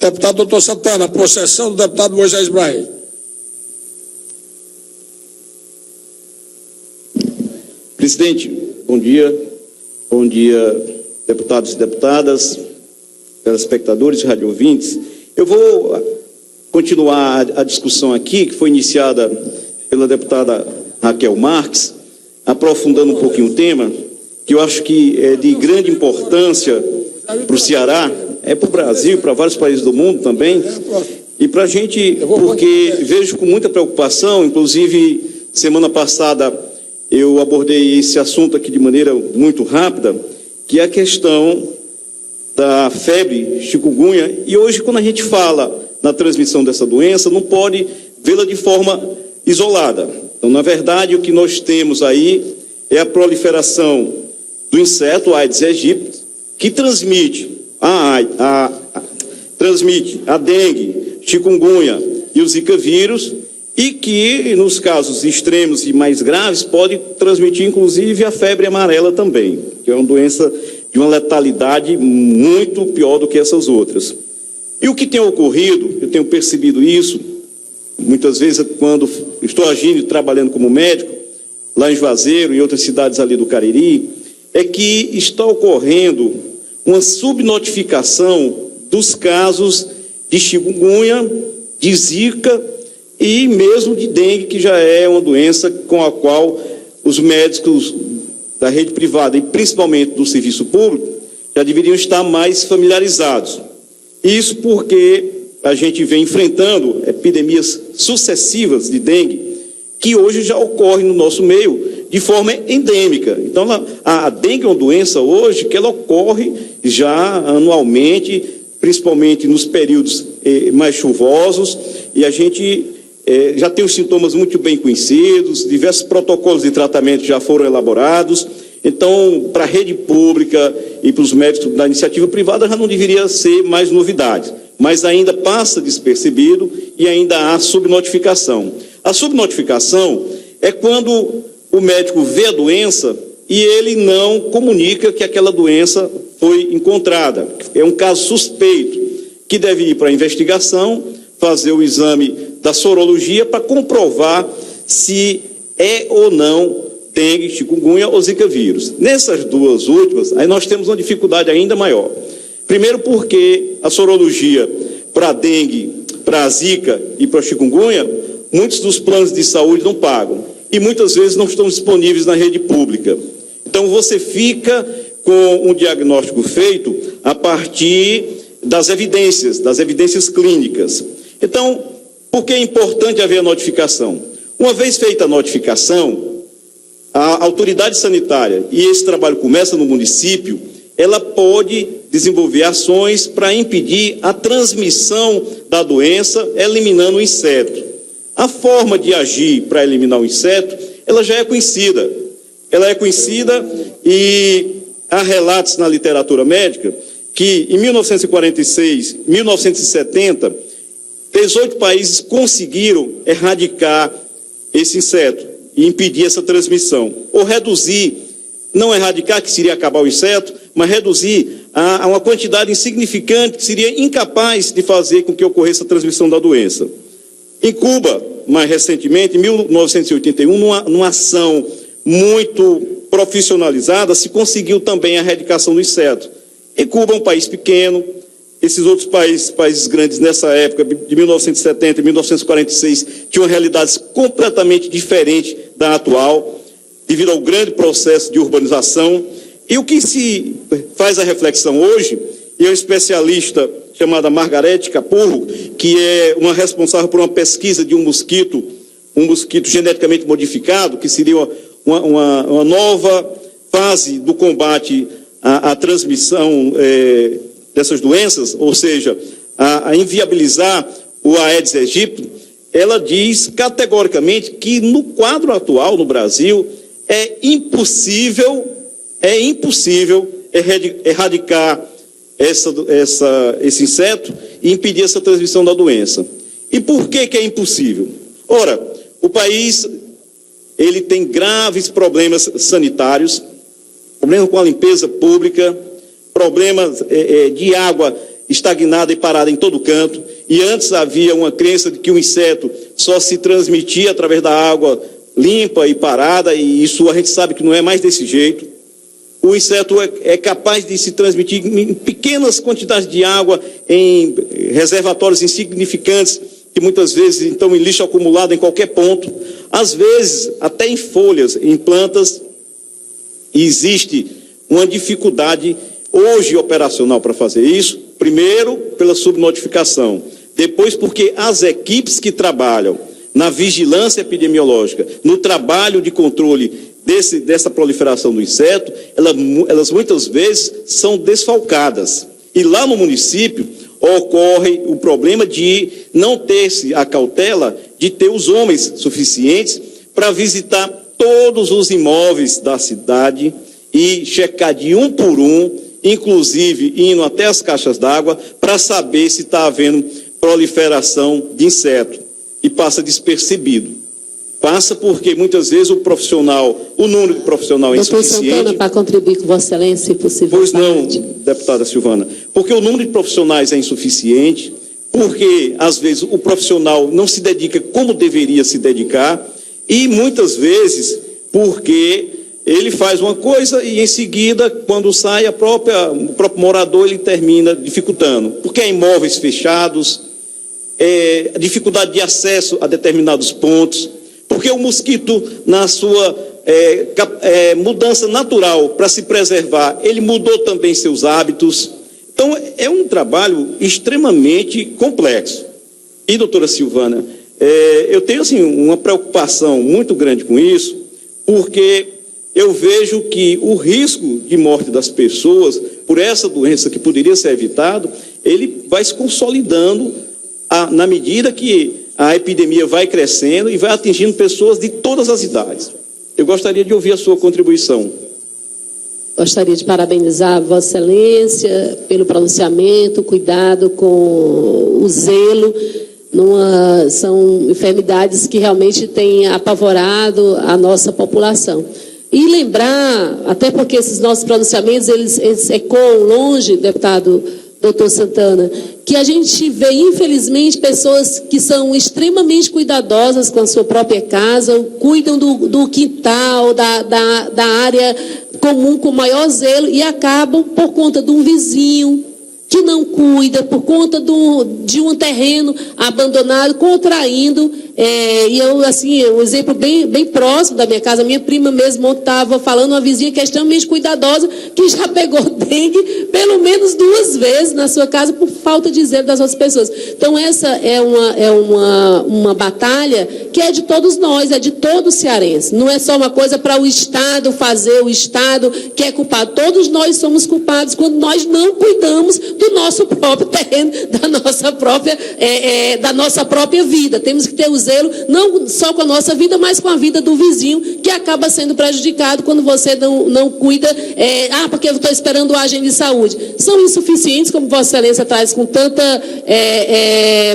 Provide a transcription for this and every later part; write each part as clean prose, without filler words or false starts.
Deputado doutor Santana, processão do deputado Moisés Brahim. Presidente, bom dia, deputados e deputadas, telespectadores e radioouvintes. Eu vou continuar a discussão aqui, que foi iniciada pela deputada Raquel Marques, aprofundando um pouquinho o tema, que eu acho que é de grande importância para o Ceará, para o Brasil, para vários países do mundo também, e para a gente, porque vejo com muita preocupação, inclusive semana passada eu abordei esse assunto aqui de maneira muito rápida, que é a questão da febre chikungunya, e hoje quando a gente fala na transmissão dessa doença, não pode vê-la de forma isolada. Então, na verdade, o que nós temos aí é a proliferação do inseto Aedes aegypti, que transmite a dengue, chikungunya e o zika vírus, e que, nos casos extremos e mais graves, pode transmitir, inclusive, a febre amarela também, que é uma doença de uma letalidade muito pior do que essas outras. E o que tem ocorrido, eu tenho percebido isso, muitas vezes quando estou agindo e trabalhando como médico, lá em Juazeiro e outras cidades ali do Cariri, é que está ocorrendo uma subnotificação dos casos de chikungunya, de zika e mesmo de dengue, que já é uma doença com a qual os médicos da rede privada e principalmente do serviço público já deveriam estar mais familiarizados. Isso porque a gente vem enfrentando epidemias sucessivas de dengue que hoje já ocorrem no nosso meio de forma endêmica. Então, a dengue é uma doença hoje que ela ocorre já anualmente, principalmente nos períodos mais chuvosos, e a gente já tem os sintomas muito bem conhecidos, diversos protocolos de tratamento já foram elaborados. Então, para a rede pública e para os médicos da iniciativa privada já não deveria ser mais novidade, mas ainda passa despercebido e ainda há subnotificação. A subnotificação é quando o médico vê a doença e ele não comunica que aquela doença foi encontrada. É um caso suspeito que deve ir para a investigação, fazer o exame da sorologia para comprovar se é ou não dengue, chikungunya ou zika vírus. Nessas duas últimas, aí nós temos uma dificuldade ainda maior. Primeiro porque a sorologia para a dengue, para a zika e para a chikungunya, muitos dos planos de saúde não pagam e muitas vezes não estão disponíveis na rede pública. Então você fica com um diagnóstico feito a partir das evidências clínicas. Então, por que é importante haver a notificação? Uma vez feita a notificação, a autoridade sanitária, e esse trabalho começa no município, ela pode desenvolver ações para impedir a transmissão da doença, eliminando o inseto. A forma de agir para eliminar o inseto, ela já é conhecida. Ela é conhecida e há relatos na literatura médica que em 1946, 1970, 18 países conseguiram erradicar esse inseto e impedir essa transmissão, ou reduzir, não erradicar, que seria acabar o inseto, mas reduzir a uma quantidade insignificante que seria incapaz de fazer com que ocorresse a transmissão da doença. Em Cuba, mais recentemente, em 1981, numa ação muito profissionalizada, se conseguiu também a erradicação do inseto. Em Cuba, um país pequeno, esses outros países grandes nessa época, de 1970 e 1946, tinham realidades completamente diferentes da atual, devido ao grande processo de urbanização. E o que se faz a reflexão hoje, e é um especialista chamada Margarete Capurro, que é uma responsável por uma pesquisa de um mosquito geneticamente modificado, que seria uma nova fase do combate à transmissão dessas doenças, ou seja, a inviabilizar o Aedes aegypti. Ela diz categoricamente que no quadro atual no Brasil é impossível erradicar esse inseto e impedir essa transmissão da doença. E por que é impossível? Ora, o país ele tem graves problemas sanitários, problemas com a limpeza pública, problemas de água estagnada e parada em todo canto, e antes havia uma crença de que o inseto só se transmitia através da água limpa e parada, e isso a gente sabe que não é mais desse jeito. O inseto é capaz de se transmitir em pequenas quantidades de água, em reservatórios insignificantes, que muitas vezes estão em lixo acumulado em qualquer ponto, às vezes até em folhas, em plantas. E existe uma dificuldade hoje operacional para fazer isso, primeiro pela subnotificação, depois porque as equipes que trabalham na vigilância epidemiológica, no trabalho de controle dessa proliferação do inseto, elas muitas vezes são desfalcadas. E lá no município ocorre o problema de não ter-se a cautela de ter os homens suficientes para visitar todos os imóveis da cidade e checar de um por um, inclusive indo até as caixas d'água, para saber se está havendo proliferação de inseto. E passa despercebido. Passa porque muitas vezes o número de profissional é insuficiente. Doutor Santana, para contribuir com Vossa Excelência, se possível. Pois não, deputada Silvana. Porque o número de profissionais é insuficiente, porque às vezes o profissional não se dedica como deveria se dedicar, e muitas vezes porque ele faz uma coisa e em seguida, quando sai o próprio morador, ele termina dificultando. Porque há imóveis fechados, dificuldade de acesso a determinados pontos, porque o mosquito, na sua mudança natural para se preservar, ele mudou também seus hábitos. Então, é um trabalho extremamente complexo. E, doutora Silvana, eu tenho assim, uma preocupação muito grande com isso, porque eu vejo que o risco de morte das pessoas por essa doença que poderia ser evitado, ele vai se consolidando na medida que a epidemia vai crescendo e vai atingindo pessoas de todas as idades. Eu gostaria de ouvir a sua contribuição. Gostaria de parabenizar Vossa Excelência pelo pronunciamento, cuidado com o zelo. São enfermidades que realmente têm apavorado a nossa população. E lembrar, até porque esses nossos pronunciamentos, eles ecoam longe, deputado doutor Santana, que a gente vê, infelizmente, pessoas que são extremamente cuidadosas com a sua própria casa, cuidam do quintal, da área comum com maior zelo e acabam, por conta de um vizinho que não cuida, por conta de um terreno abandonado, contraindo. E eu, assim, um exemplo bem próximo da minha casa, minha prima mesmo estava falando, uma vizinha que é extremamente cuidadosa, que já pegou dengue pelo menos 2 vezes na sua casa por falta de zelo das outras pessoas. Então, essa é uma batalha que é de todos nós, é de todo cearense. Não é só uma coisa para o Estado fazer, o Estado que é culpado. Todos nós somos culpados quando nós não cuidamos do nosso próprio terreno, da nossa própria vida. Temos que ter o zelo, não só com a nossa vida, mas com a vida do vizinho, que acaba sendo prejudicado quando você não cuida, porque eu estou esperando o agente de saúde. São insuficientes, como Vossa Excelência traz com tanta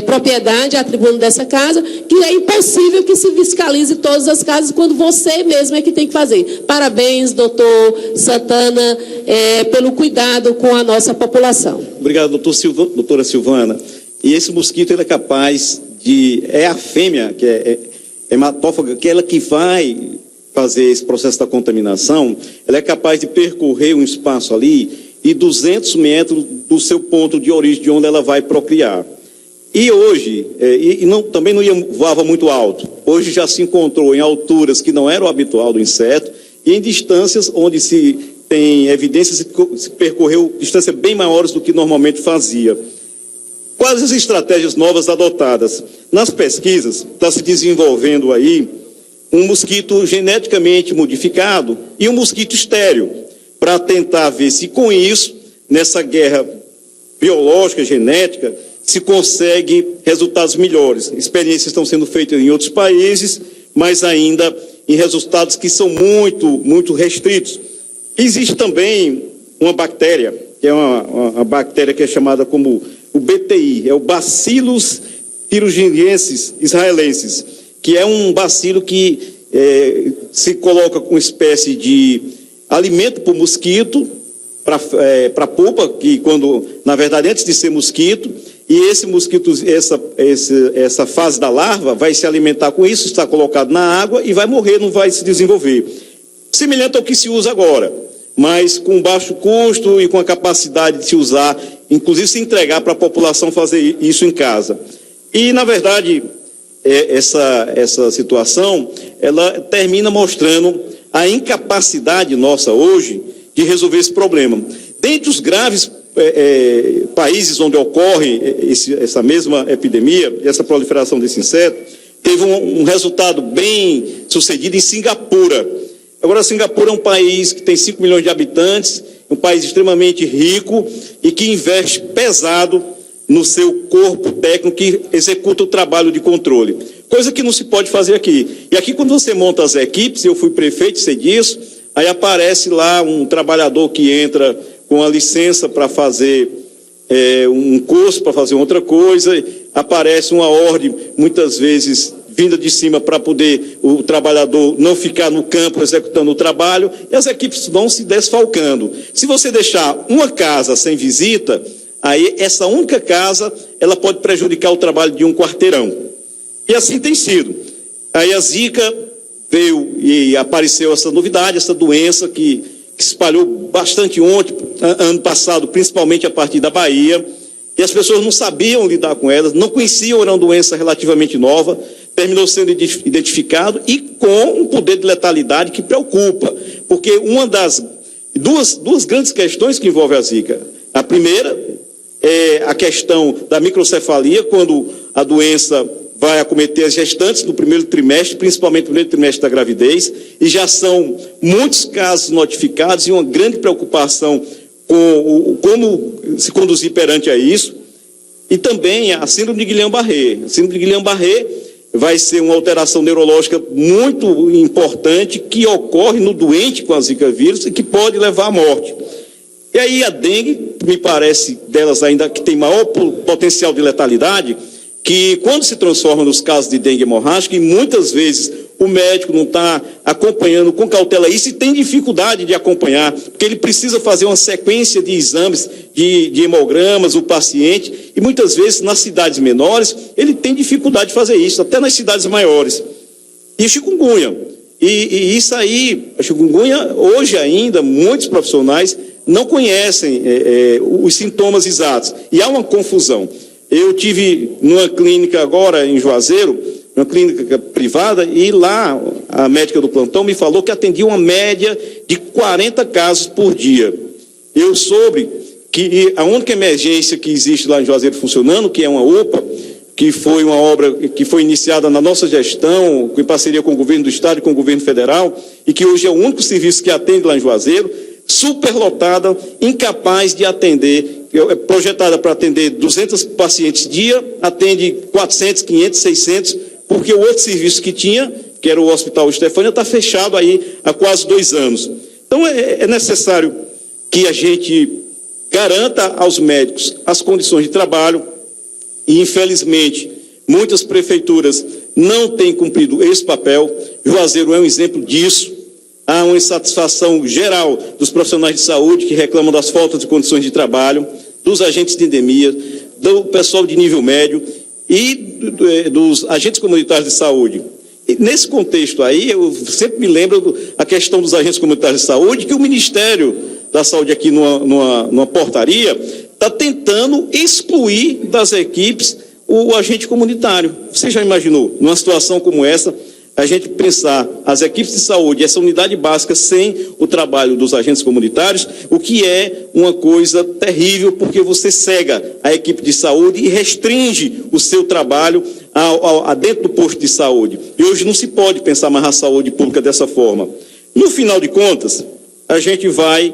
propriedade à tribuna dessa casa, que é impossível que se fiscalize todas as casas quando você mesmo é que tem que fazer. Parabéns, doutor Santana, pelo cuidado com a nossa população. Obrigado, doutora Silvana. E esse mosquito, ele é capaz a fêmea, que é hematófaga, que é ela que vai fazer esse processo da contaminação, ela é capaz de percorrer um espaço ali e 200 metros do seu ponto de origem, de onde ela vai procriar. E hoje, também não voava muito alto, hoje já se encontrou em alturas que não eram habitual do inseto e em distâncias onde se tem evidências que se percorreu distâncias bem maiores do que normalmente fazia. Quais as estratégias novas adotadas? Nas pesquisas, está se desenvolvendo aí um mosquito geneticamente modificado e um mosquito estéril, para tentar ver se com isso, nessa guerra biológica, genética, se consegue resultados melhores. Experiências estão sendo feitas em outros países, mas ainda em resultados que são muito, muito restritos. Existe também uma bactéria, que é uma bactéria que é chamada como o BTI, é o Bacillus thuringiensis israelensis, que é um bacilo que se coloca com espécie de alimento para o mosquito para a pupa, que quando, na verdade, antes de ser mosquito, e esse mosquito, essa fase da larva vai se alimentar com isso, está colocado na água e vai morrer, não vai se desenvolver. Semelhante ao que se usa agora, mas com baixo custo e com a capacidade de se usar, inclusive se entregar para a população fazer isso em casa. E, na verdade, essa situação, ela termina mostrando a incapacidade nossa hoje de resolver esse problema. Dentre os graves países onde ocorre essa mesma epidemia, essa proliferação desse inseto, teve um resultado bem sucedido em Singapura. Agora, Singapura é um país que tem 5 milhões de habitantes, um país extremamente rico e que investe pesado no seu corpo técnico que executa o trabalho de controle, coisa que não se pode fazer aqui. E aqui, quando você monta as equipes, eu fui prefeito, sei disso, aí aparece lá um trabalhador que entra com a licença para fazer um curso, para fazer outra coisa, aparece uma ordem, muitas vezes vinda de cima para poder o trabalhador não ficar no campo executando o trabalho, e as equipes vão se desfalcando. Se você deixar uma casa sem visita, aí essa única casa, ela pode prejudicar o trabalho de um quarteirão. E assim tem sido. Aí a Zika veio e apareceu essa novidade, essa doença que se espalhou bastante ontem, ano passado, principalmente a partir da Bahia, e as pessoas não sabiam lidar com elas, não conheciam, era uma doença relativamente nova, terminou sendo identificado e com um poder de letalidade que preocupa, porque uma das duas grandes questões que envolvem a Zika, a primeira é a questão da microcefalia, quando a doença vai acometer as gestantes no primeiro trimestre, principalmente no primeiro trimestre da gravidez, e já são muitos casos notificados e uma grande preocupação com como se conduzir perante a isso. E também a síndrome de Guillain-Barré. A síndrome de Guillain-Barré vai ser uma alteração neurológica muito importante que ocorre no doente com a Zika vírus e que pode levar à morte. E aí a dengue, me parece delas ainda que tem maior potencial de letalidade, que quando se transforma nos casos de dengue hemorrágica, e muitas vezes o médico não está acompanhando com cautela isso e tem dificuldade de acompanhar, porque ele precisa fazer uma sequência de exames, de hemogramas, o paciente, e muitas vezes nas cidades menores ele tem dificuldade de fazer isso, até nas cidades maiores. E chikungunya. E isso aí, a chikungunya, hoje ainda, muitos profissionais não conhecem os sintomas exatos, e há uma confusão. Eu tive numa clínica agora em Juazeiro, uma clínica privada, e lá a médica do plantão me falou que atendia uma média de 40 casos por dia. Eu soube que a única emergência que existe lá em Juazeiro funcionando, que é uma UPA, que foi uma obra que foi iniciada na nossa gestão, em parceria com o governo do estado e com o governo federal, e que hoje é o único serviço que atende lá em Juazeiro, superlotada, incapaz de atender, projetada para atender 200 pacientes dia, atende 400, 500, 600, porque o outro serviço que tinha, que era o Hospital Estefânia, está fechado aí há quase 2 anos. Então é necessário que a gente garanta aos médicos as condições de trabalho, e infelizmente muitas prefeituras não têm cumprido esse papel. Juazeiro é um exemplo disso. Há uma insatisfação geral dos profissionais de saúde que reclamam das faltas de condições de trabalho, dos agentes de endemia, do pessoal de nível médio e dos agentes comunitários de saúde. E nesse contexto aí, eu sempre me lembro a questão dos agentes comunitários de saúde, que o Ministério da Saúde aqui numa portaria está tentando excluir das equipes o agente comunitário. Você já imaginou, numa situação como essa, a gente pensar as equipes de saúde, essa unidade básica sem o trabalho dos agentes comunitários, o que é uma coisa terrível, porque você cega a equipe de saúde e restringe o seu trabalho dentro do posto de saúde. E hoje não se pode pensar mais a saúde pública dessa forma. No final de contas, a gente vai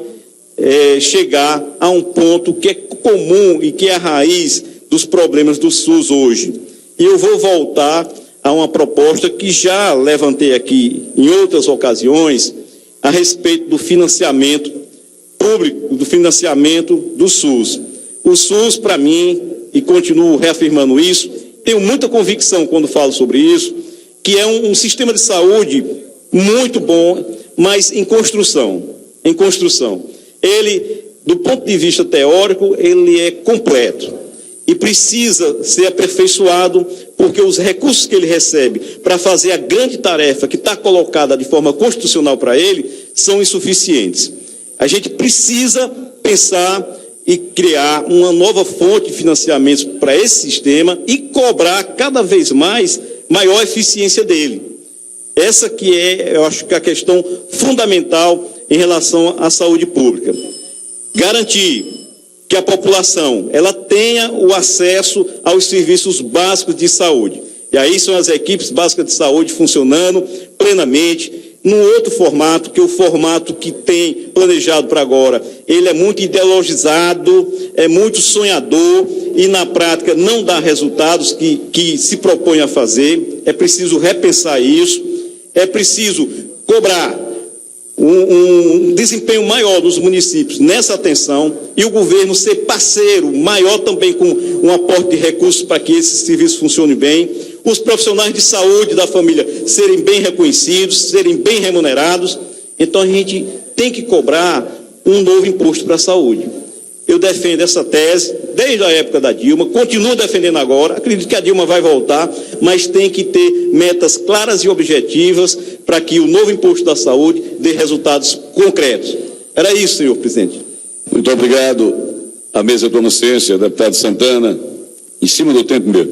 chegar a um ponto que é comum e que é a raiz dos problemas do SUS hoje. E eu vou voltar a uma proposta que já levantei aqui em outras ocasiões a respeito do financiamento público, do financiamento do SUS. O SUS, para mim, e continuo reafirmando isso, tenho muita convicção quando falo sobre isso, que é um sistema de saúde muito bom, mas em construção. Ele do ponto de vista teórico, ele é completo e precisa ser aperfeiçoado, porque os recursos que ele recebe para fazer a grande tarefa que está colocada de forma constitucional para ele são insuficientes. A gente precisa pensar e criar uma nova fonte de financiamentos para esse sistema e cobrar cada vez mais maior eficiência dele. Essa que é, eu acho que a questão fundamental em relação à saúde pública. Garantir que a população ela tenha o acesso aos serviços básicos de saúde. E aí são as equipes básicas de saúde funcionando plenamente, num outro formato, que é o formato que tem planejado para agora, ele é muito ideologizado, é muito sonhador e na prática não dá resultados que se propõe a fazer. É preciso repensar isso, é preciso cobrar um desempenho maior dos municípios nessa atenção e o governo ser parceiro maior também com um aporte de recursos para que esses serviços funcionem bem, os profissionais de saúde da família serem bem reconhecidos, serem bem remunerados. Então a gente tem que cobrar um novo imposto para a saúde. Eu defendo essa tese desde a época da Dilma, continuo defendendo agora, acredito que a Dilma vai voltar, mas tem que ter metas claras e objetivas para que o novo imposto da saúde dê resultados concretos. Era isso, senhor presidente. Muito obrigado. A mesa toma ciência, deputado Santana, em cima do tempo mesmo.